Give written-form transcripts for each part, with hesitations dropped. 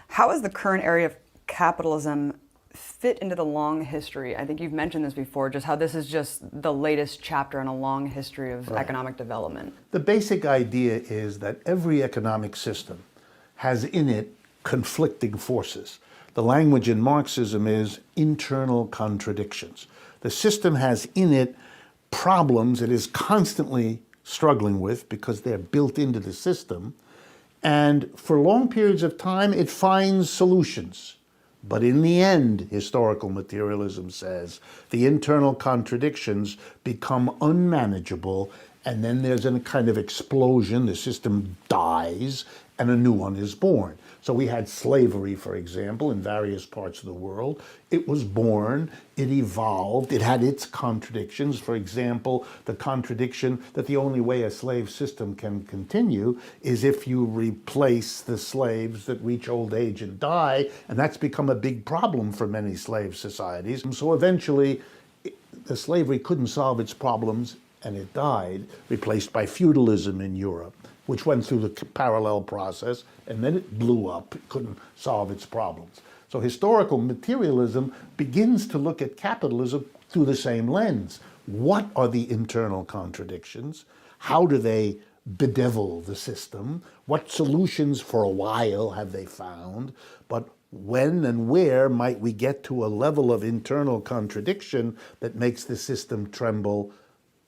How is the current area of capitalism fit into the long history? I think you've mentioned this before, just how this is just the latest chapter in a long history of economic development. The basic idea is that every economic system has in it conflicting forces. The language in Marxism is internal contradictions. The system has in it problems it is constantly struggling with because they're built into the system. And for long periods of time, it finds solutions. But in the end, historical materialism says, the internal contradictions become unmanageable, and then there's a kind of explosion, the system dies, and a new one is born. So we had slavery, for example, in various parts of the world. It was born, it evolved, it had its contradictions. For example, the contradiction that the only way a slave system can continue is if you replace the slaves that reach old age and die, and that's become a big problem for many slave societies. And so eventually, the slavery couldn't solve its problems, and it died, replaced by feudalism in Europe, which went through the parallel process, and then it blew up. It couldn't solve its problems. So historical materialism begins to look at capitalism through the same lens. What are the internal contradictions? How do they bedevil the system? What solutions for a while have they found? But when and where might we get to a level of internal contradiction that makes the system tremble,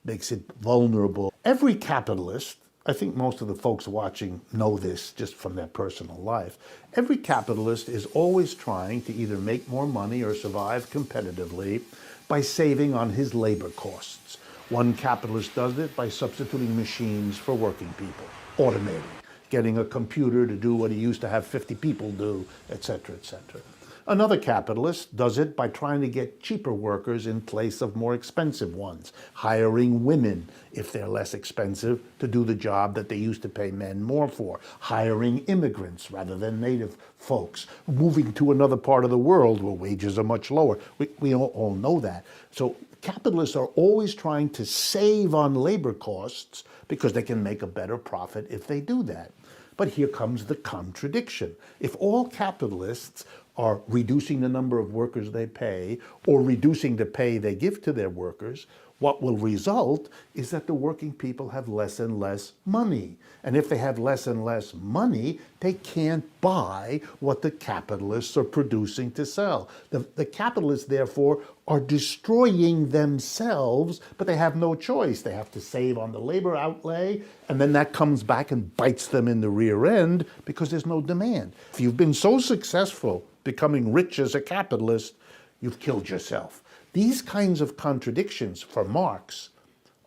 makes it vulnerable? Every capitalist, I think most of the folks watching know this just from their personal life. Every capitalist is always trying to either make more money or survive competitively by saving on his labor costs. One capitalist does it by substituting machines for working people, automating, getting a computer to do what he used to have 50 people do, etc., etc. Another capitalist does it by trying to get cheaper workers in place of more expensive ones, hiring women, if they're less expensive, to do the job that they used to pay men more for, hiring immigrants rather than native folks, moving to another part of the world where wages are much lower. We all know that. So capitalists are always trying to save on labor costs because they can make a better profit if they do that. But here comes the contradiction. If all capitalists are reducing the number of workers they pay or reducing the pay they give to their workers, what will result is that the working people have less and less money. And if they have less and less money, they can't buy what the capitalists are producing to sell. The capitalists, therefore, are destroying themselves, but they have no choice. They have to save on the labor outlay, and then that comes back and bites them in the rear end because there's no demand. If you've been so successful becoming rich as a capitalist, you've killed yourself. These kinds of contradictions, for Marx,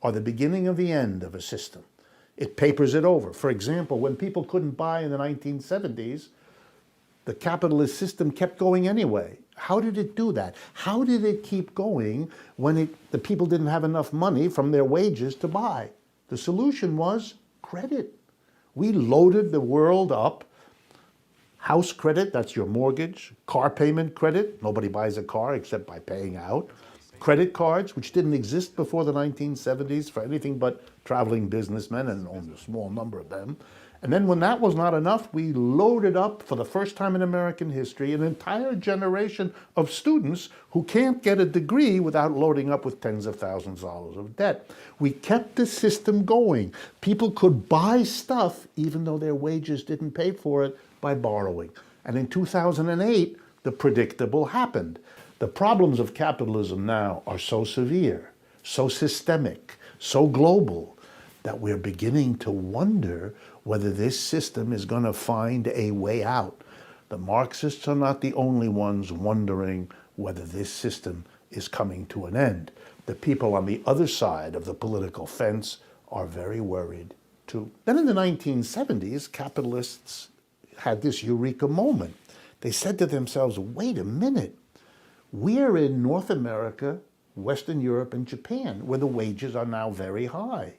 are the beginning of the end of a system. It papers it over. For example, when people couldn't buy in the 1970s, the capitalist system kept going anyway. How did it do that? How did it keep going when the people didn't have enough money from their wages to buy? The solution was credit. We loaded the world up. House credit, that's your mortgage. Car payment credit, nobody buys a car except by paying out. Credit cards, which didn't exist before the 1970s for anything but traveling businessmen, and only a small number of them. And then when that was not enough, we loaded up, for the first time in American history, an entire generation of students who can't get a degree without loading up with tens of thousands of dollars of debt. We kept the system going. People could buy stuff even though their wages didn't pay for it by borrowing. And in 2008, the predictable happened. The problems of capitalism now are so severe, so systemic, so global, that we're beginning to wonder whether this system is going to find a way out. The Marxists are not the only ones wondering whether this system is coming to an end. The people on the other side of the political fence are very worried too. Then in the 1970s, capitalists had this eureka moment. They said to themselves, wait a minute, we're in North America, Western Europe, and Japan, where the wages are now very high.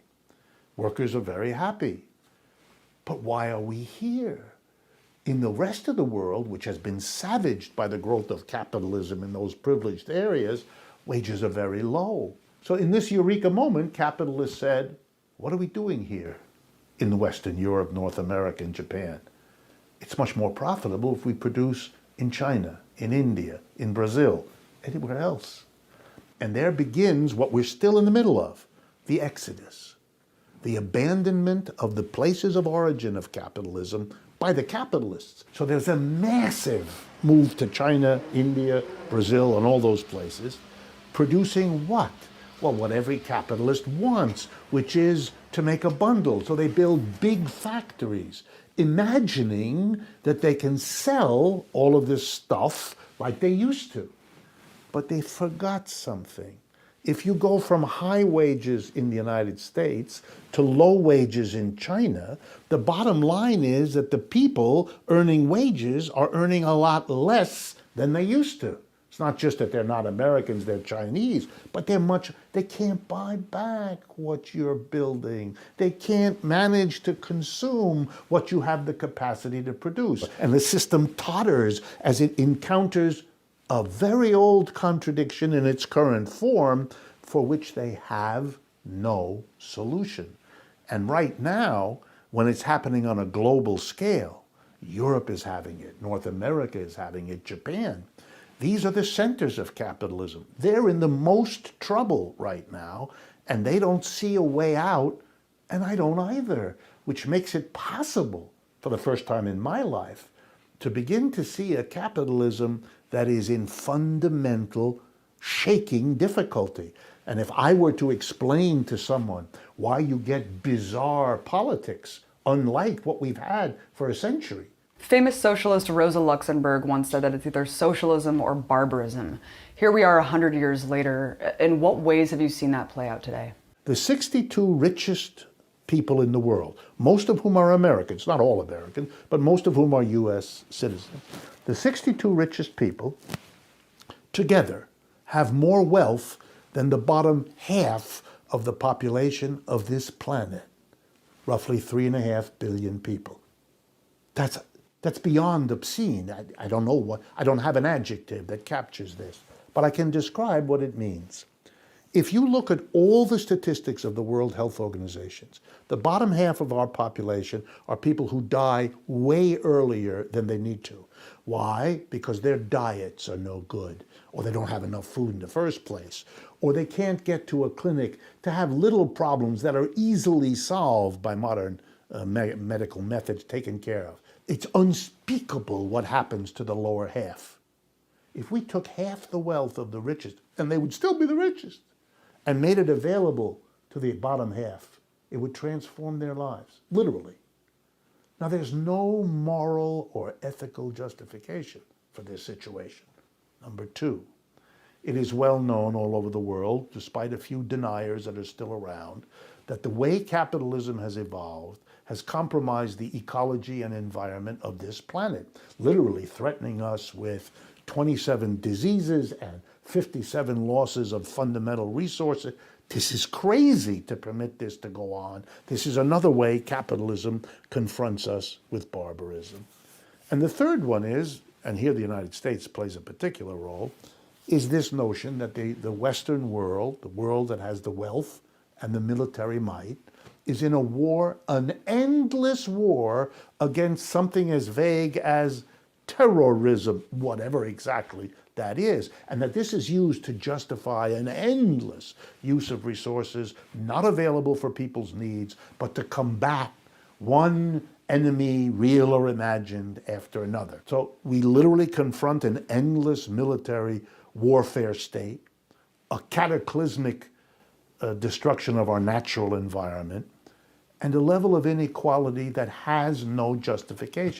Workers are very happy. But why are we here? In the rest of the world, which has been savaged by the growth of capitalism in those privileged areas, wages are very low. So in this eureka moment, capitalists said, what are we doing here in Western Europe, North America, and Japan? It's much more profitable if we produce in China, in India, in Brazil, anywhere else. And there begins what we're still in the middle of, the exodus, the abandonment of the places of origin of capitalism by the capitalists. So there's a massive move to China, India, Brazil, and all those places, producing what? Well, what every capitalist wants, which is to make a bundle. So they build big factories, imagining that they can sell all of this stuff like they used to. But they forgot something. If you go from high wages in the United States to low wages in China, the bottom line is that the people earning wages are earning a lot less than they used to. It's not just that they're not Americans, they're Chinese, but they can't buy back what you're building. They can't manage to consume what you have the capacity to produce. And the system totters as it encounters a very old contradiction in its current form for which they have no solution. And right now, when it's happening on a global scale, Europe is having it, North America is having it, Japan. These are the centers of capitalism. They're in the most trouble right now, and they don't see a way out, and I don't either, which makes it possible, for the first time in my life, to begin to see a capitalism that is in fundamental shaking difficulty. And if I were to explain to someone why you get bizarre politics, unlike what we've had for a century. Famous socialist Rosa Luxemburg once said that it's either socialism or barbarism. Here we are 100 years later. In what ways have you seen that play out today? The 62 richest people in the world, most of whom are Americans, not all Americans, but most of whom are US citizens. The 62 richest people together have more wealth than the bottom half of the population of this planet, roughly 3.5 billion people. That's beyond obscene. I don't know what, I don't have an adjective that captures this, but I can describe what it means. If you look at all the statistics of the World Health Organizations, the bottom half of our population are people who die way earlier than they need to. Why? Because their diets are no good, or they don't have enough food in the first place, or they can't get to a clinic to have little problems that are easily solved by modern medical methods taken care of. It's unspeakable what happens to the lower half. If we took half the wealth of the richest, and they would still be the richest, and made it available to the bottom half, it would transform their lives, literally. Now, there's no moral or ethical justification for this situation. Number two, it is well known all over the world, despite a few deniers that are still around, that the way capitalism has evolved has compromised the ecology and environment of this planet, literally threatening us with 27 diseases and 57 losses of fundamental resources. This is crazy to permit this to go on. This is another way capitalism confronts us with barbarism. And the third one is, and here the United States plays a particular role, is this notion that the Western world, the world that has the wealth and the military might, is in a war, an endless war against something as vague as terrorism, whatever exactly that is, and that this is used to justify an endless use of resources not available for people's needs, but to combat one enemy, real or imagined, after another. So we literally confront an endless military warfare state, a cataclysmic destruction of our natural environment, and a level of inequality that has no justification.